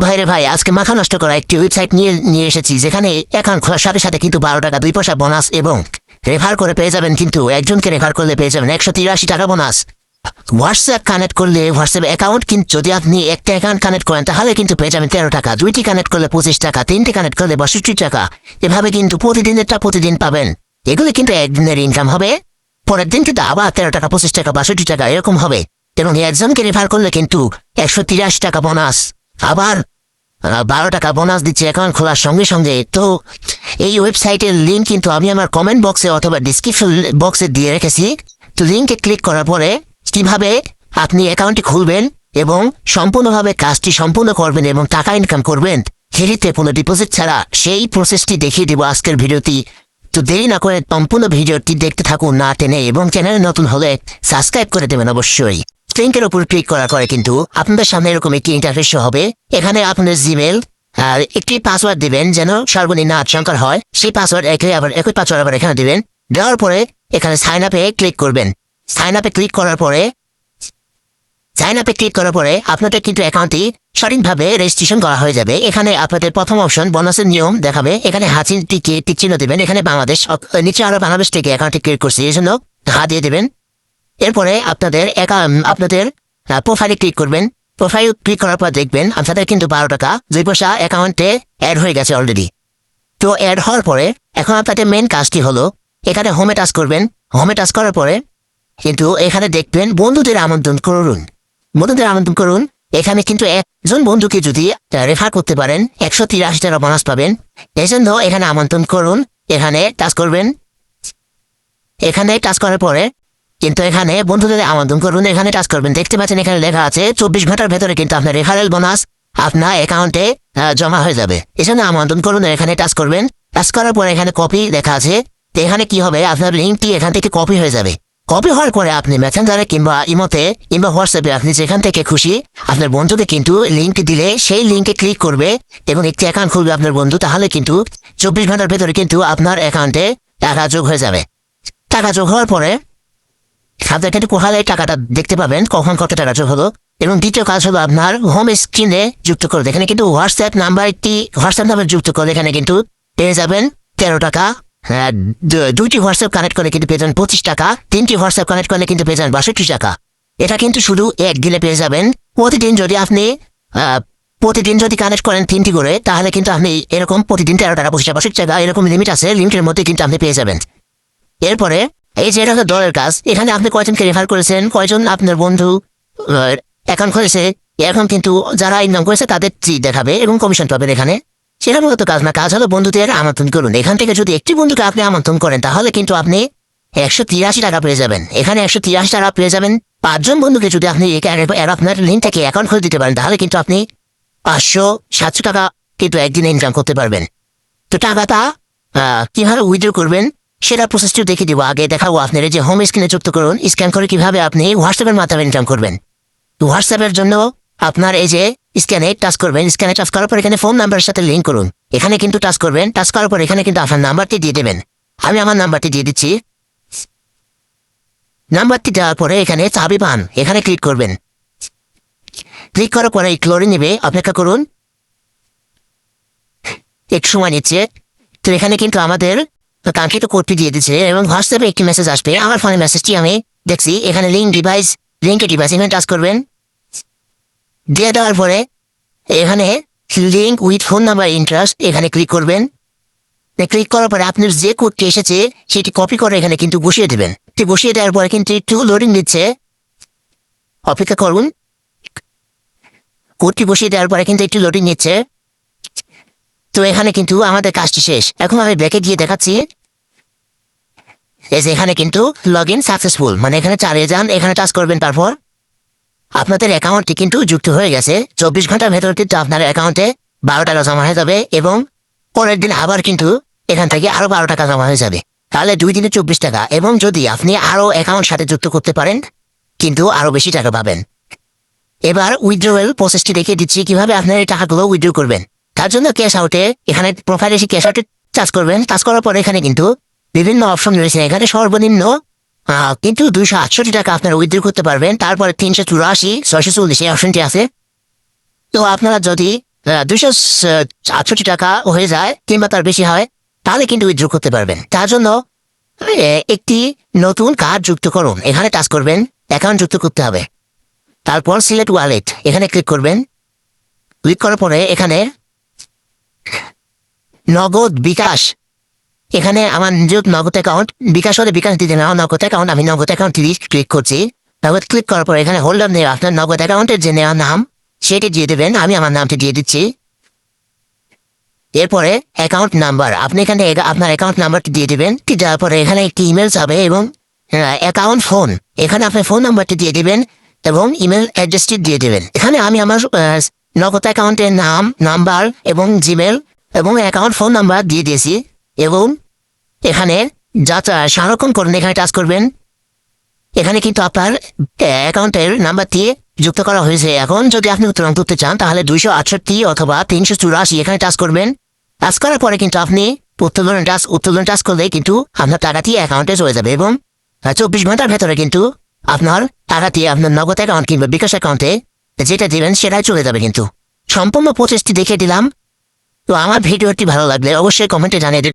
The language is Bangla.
ভাইরে ভাই, আজকে মাথা নষ্ট করা একটি ওয়েবসাইট নিয়ে নিয়ে এসেছি, যেখানে অ্যাকাউন্ট খোলার সাথে সাথে কিন্তু 12 টাকা 2 পয়সা বোনাস এবং রেফার করে পেয়ে যাবেন, কিন্তু একজনকে রেফার করলে পেয়ে যাবেন 183 টাকা বোনাস। হোয়াটসঅ্যাপ কানেক্ট করলে হোয়াটসঅ্যাপ অ্যাকাউন্ট কিন্তু যদি আপনি একটা অ্যাকাউন্ট কানেক্ট করেন তাহলে কিন্তু পেয়ে যাবেন 13 টাকা, 2টি কানেক্ট করলে 25 টাকা, 3টি কানেক্ট করলে 62 টাকা। এভাবে কিন্তু প্রতিদিনেরটা প্রতিদিন পাবেন। এগুলো কিন্তু একদিনের ইনকাম হবে, পরের দিন কিন্তু আবার 13 টাকা, 25 টাকা, 62 টাকা এরকম হবে। এবং একজনকে রেফার করলে কিন্তু 183 টাকা বোনাস, আবার 12 টাকা বোনাস দিচ্ছে অ্যাকাউন্ট খোলার সঙ্গে সঙ্গে। তো এই ওয়েবসাইটের লিঙ্ক কিন্তু আমি আমার কমেন্ট বক্সে অথবা ডিসক্রিপশন বক্সে দিয়ে রেখেছি। তো লিঙ্কে ক্লিক করার পরে কিভাবে আপনি অ্যাকাউন্টটি খুলবেন এবং সম্পূর্ণভাবে কাজটি সম্পূর্ণ করবেন এবং টাকা ইনকাম করবেন ফ্রিতে কোনো ডিপোজিট ছাড়া, সেই প্রসেসটি দেখিয়ে দেবো আজকের ভিডিওটি। তো দেরি না করে সম্পূর্ণ ভিডিওটি দেখতে থাকুন না টেনে, এবং চ্যানেলে নতুন হলে সাবস্ক্রাইব করে দেবেন অবশ্যই। লিঙ্কের উপর ক্লিক করার পরে কিন্তু আপনাদের সামনে এরকম একটি ইন্টারফেস হবে। এখানে আপনাদের জিমেল আর একটি পাসওয়ার্ড দিবেন যেন সর্বনিম্ন 8 সংখ্যার হয়। সেই পাসওয়ার্ড একই পাসওয়ার্ড আবার এখানে দিবেন। দেওয়ার পরে এখানে সাইন আপে ক্লিক করবেন। সাইন আপে ক্লিক করার পরে আপনাদের কিন্তু অ্যাকাউন্টটি সঠিকভাবে রেজিস্ট্রেশন করা হয়ে যাবে। এখানে আপনাদের প্রথম অপশন বোনাসের নিয়ম দেখাবে, এখানে হাঁচি টিক চিহ্ন দেবেন। এখানে বাংলাদেশ, নিচে আরো বাংলাদেশ থেকে অ্যাকাউন্টটি ক্লিক করছি, এই জন্য হা দিয়ে দেবেন। এরপরে আপনাদের প্রোফাইলে ক্লিক করবেন। প্রোফাইল ক্লিক করার পর দেখবেন আপনাদের কিন্তু 12 টাকা 2 পয়সা অ্যাকাউন্টে অ্যাড হয়ে গেছে অলরেডি। তো অ্যাড হওয়ার পরে এখন আপনাদের মেন কাজটি হলো এখানে হোমে টাচ করবেন। হোমে টাচ করার পরে কিন্তু এখানে দেখবেন বন্ধুদের আমন্ত্রণ করুন। এখানে কিন্তু একজন বন্ধুকে যদি রেফার করতে পারেন 183 টাকা বোনাস পাবেন। এই জন্য এখানে আমন্ত্রণ করুন, এখানে টাচ করবেন। এখানে টাচ করার পরে কিন্তু এখানে বন্ধুদের আমন্ত্রণ করুন, এখানে টাচ করবেন। দেখতে পাচ্ছেন এখানে লেখা আছে 24 ঘন্টার ভেতরে কিন্তু আপনার রেফারেল বোনাস আপনার অ্যাকাউন্টে জমা হয়ে যাবে। এজন্য আমন্ত্রণ করুন, এখানে টাচ করবেন। টাচ করার পরে এখানে কপি লেখা আছে। তো এখানে কি হবে, আপনার লিঙ্কটি এখান থেকে কপি হয়ে যাবে। কপি হওয়ার পরে আপনি মেসেঞ্জারে কিংবা ইমোতে কিংবা হোয়াটসঅ্যাপে আপনি যেখান থেকে খুশি আপনার বন্ধুকে কিন্তু লিঙ্ক দিলে সেই লিঙ্কে ক্লিক করবে এবং একটি অ্যাকাউন্ট খুলবে আপনার বন্ধু। তাহলে কিন্তু 24 ঘন্টার ভেতরে কিন্তু আপনার অ্যাকাউন্টে টাকা যোগ হয়ে যাবে। টাকা যোগ হওয়ার পরে আপনার কিন্তু কোথায় টাকাটা দেখতে পাবেন, কখন কত টাকা যোগ হলো। এবং দ্বিতীয় কাজ হলো আপনার হোম স্ক্রিনে যুক্ত করবে। এখানে কিন্তু হোয়াটসঅ্যাপ নাম্বার যুক্ত করলে এখানে কিন্তু পেয়ে যাবেন 13 টাকা। 2টি হোয়াটসঅ্যাপ কানেক্ট করলে কিন্তু পেয়ে যাবেন 25 টাকা, 3টি হোয়াটসঅ্যাপ কানেক্ট করলে কিন্তু পেয়ে যাবেন 62 টাকা। এটা কিন্তু শুধু এক দিলে পেয়ে যাবেন। প্রতিদিন যদি কানেক্ট করেন 3টি করে, তাহলে কিন্তু আপনি এরকম প্রতিদিন 13 টাকা 62 টাকা এরকম লিমিট আছে, লিমিটের মধ্যে কিন্তু আপনি পেয়ে যাবেন। এরপরে এই যে এটা হলো দলের কাজ। এখানে আপনি কয়জনকে রেফার করেছেন, কয়জন আপনার বন্ধু অ্যাকাউন্ট খুলেছে, এখন কিন্তু যারা ইনকাম করেছে তাদের দেখাবে এবং কমিশন পাবেন। এখানে সেটা মূলত কাজ না, কাজ হলো বন্ধুদের আমন্ত্রণ করুন। এখান থেকে যদি একটি বন্ধুকে আপনি আমন্ত্রণ করেন তাহলে কিন্তু আপনি 183 টাকা পেয়ে যাবেন। এখানে 183 টাকা পেয়ে যাবেন। 5জন বন্ধুকে যদি আপনি আপনার লিঙ্ক থেকে অ্যাকাউন্ট খুলে দিতে পারেন তাহলে কিন্তু আপনি 500-700 টাকা কিন্তু একদিনে ইনকাম করতে পারবেন। তো টাকাটা কিভাবে উইথড্র করবেন সেটা প্রসেসটি দেখে দিব। আগে দেখাবো আপনার যে হোম স্ক্রিনে যুক্ত করুন, স্ক্যান করে কিভাবে আপনি হোয়াটসঅ্যাপের মাধ্যমে ইনকাম করবেন। তো হোয়াটসঅ্যাপের জন্য আপনার এই যে স্ক্যানে টাচ করবেন। স্ক্যানে টাচ করার পর এখানে ফোন নাম্বারের সাথে লিঙ্ক করুন, এখানে কিন্তু টাচ করবেন। টাচ করার পর এখানে কিন্তু আপনার নাম্বারটি দিয়ে দেবেন। আমি আমার নাম্বারটি দিয়ে দিচ্ছি। নাম্বারটি দেওয়ার পরে এখানে চাবি পান, এখানে ক্লিক করবেন। ক্লিক করার পরে লোডিং নেবে, অপেক্ষা করুন, একটু সময় নিচ্ছে। তো এখানে কিন্তু আমাদের কাঙ্ক্ষিত কোডটি দিয়ে দিচ্ছে এবং হোয়াটসঅ্যাপে একটি মেসেজ আসবে। আমার ফোনে মেসেজটি আমি দেখছি। এখানে লিঙ্কের ডিভাইস এখানে টাচ করবেন। দিয়ে দেওয়ার পরে এখানে link with phone number interest এখানে ক্লিক করবেন। ক্লিক করার পরে আপনার যে কোডটি এসেছে সেটি কপি করে এখানে কিন্তু বসিয়ে দেবেন। বসিয়ে দেওয়ার পরে কিন্তু একটু লোডিং দিচ্ছে, অপেক্ষা করুন। কোডটি বসিয়ে দেওয়ার পরে কিন্তু একটু লোডিং নিচ্ছে। তো এখানে কিন্তু আমাদের কাজটি শেষ। এখন আমি ব্যাকে গিয়ে দেখাচ্ছি। এখানে কিন্তু লগ ইন সাকসেসফুল, মানে এখানে চালিয়ে যান, এখানে টাচ করবেন। তারপর আপনাদের অ্যাকাউন্টটি কিন্তু যুক্ত হয়ে গেছে। 24 ঘন্টার ভেতর কিন্তু আপনার অ্যাকাউন্টে 12 টাকা জমা হয়ে যাবে এবং পরের দিন আবার কিন্তু এখান থেকে আরো 12 টাকা জমা হয়ে যাবে। তাহলে 2 দিনে 24 টাকা। এবং যদি আপনি আরো অ্যাকাউন্ট সাথে যুক্ত করতে পারেন কিন্তু আরো বেশি টাকা পাবেন। এবার উইথড্রয়াল প্রসেসটি দেখিয়ে দিচ্ছি কিভাবে আপনার এই টাকাগুলো উইথড্র করবেন। তার জন্য ক্যাশ আউটে এখানে প্রোফাইলে এসে ক্যাশ আউটে টাচ করবেন। টাচ করার পরে এখানে কিন্তু বিভিন্ন অপশন রয়েছে। এখানে সর্বনিম্ন কিন্তু 268 টাকা আপনারা উইথড্র করতে পারবেন। তারপরে 384, 640 এই অপশনটি আছে। তো আপনারা যদি 268 টাকা হয়ে যায় কিংবা তার বেশি হয়, তাহলে কিন্তু উইথড্র করতে পারবেন। তার জন্য একটি নতুন কার্ড যুক্ত করুন, এখানে টাচ করবেন, অ্যাকাউন্ট যুক্ত করতে হবে। তারপর সিলেক্ট ওয়ালেট, এখানে ক্লিক করবেন। ক্লিক করার পরে এখানে নগদ বিকাশ, এখানে আমার যেহেতু নগদ অ্যাকাউন্ট, বিকাশ হলে বিকাশ দিতে নেওয়া নগদ অ্যাকাউন্ট, আমি নগদ অ্যাকাউন্ট ক্লিক করছি। নগদ ক্লিক করার পর এখানে হোল্ডার নেওয়া আপনার নগদ অ্যাকাউন্টের যে নেওয়া নাম সেটি দিয়ে দেবেন, আমি আমার নামটি দিয়ে দিচ্ছি। এরপরে অ্যাকাউন্ট নাম্বার, আপনি এখানে আপনার অ্যাকাউন্ট নাম্বারটি দিয়ে দেবেন। দেওয়ার পরে এখানে একটি ইমেল যাবে এবং অ্যাকাউন্ট ফোন, এখানে আপনার ফোন নাম্বারটি দিয়ে দেবেন এবং ইমেল অ্যাড্রেসটি দিয়ে দেবেন। এখানে আমি আমার নগদ অ্যাকাউন্টের নাম, নাম্বার এবং জিমেল এবং অ্যাকাউন্ট ফোন নাম্বার দিয়ে দিয়েছি এবং এখানে যা সংরক্ষণ করুন, এখানে টাচ করবেন। এখানে কিন্তু আপনার অ্যাকাউন্টের নাম্বারটি যুক্ত করা হয়েছে। এখন যদি আপনি উত্তোলন করতে চান তাহলে 268 অথবা 384 এখানে টাচ করবেন। টাচ করার পরে কিন্তু আপনি উত্তোলন টাচ করলে কিন্তু আপনার টাকাটি অ্যাকাউন্টে চলে যাবে এবং 24 ঘন্টার ভেতরে কিন্তু আপনার টাকাটি আপনার নগদ অ্যাকাউন্ট কিংবা বিকাশ অ্যাকাউন্টে যেটা দিবেন সেটাই চলে যাবে। কিন্তু সম্পূর্ণ প্রসেসটি দেখে দিলাম। তো আমার ভিডিওটি ভালো লাগলে অবশ্যই কমেন্টে জানিয়ে দিন।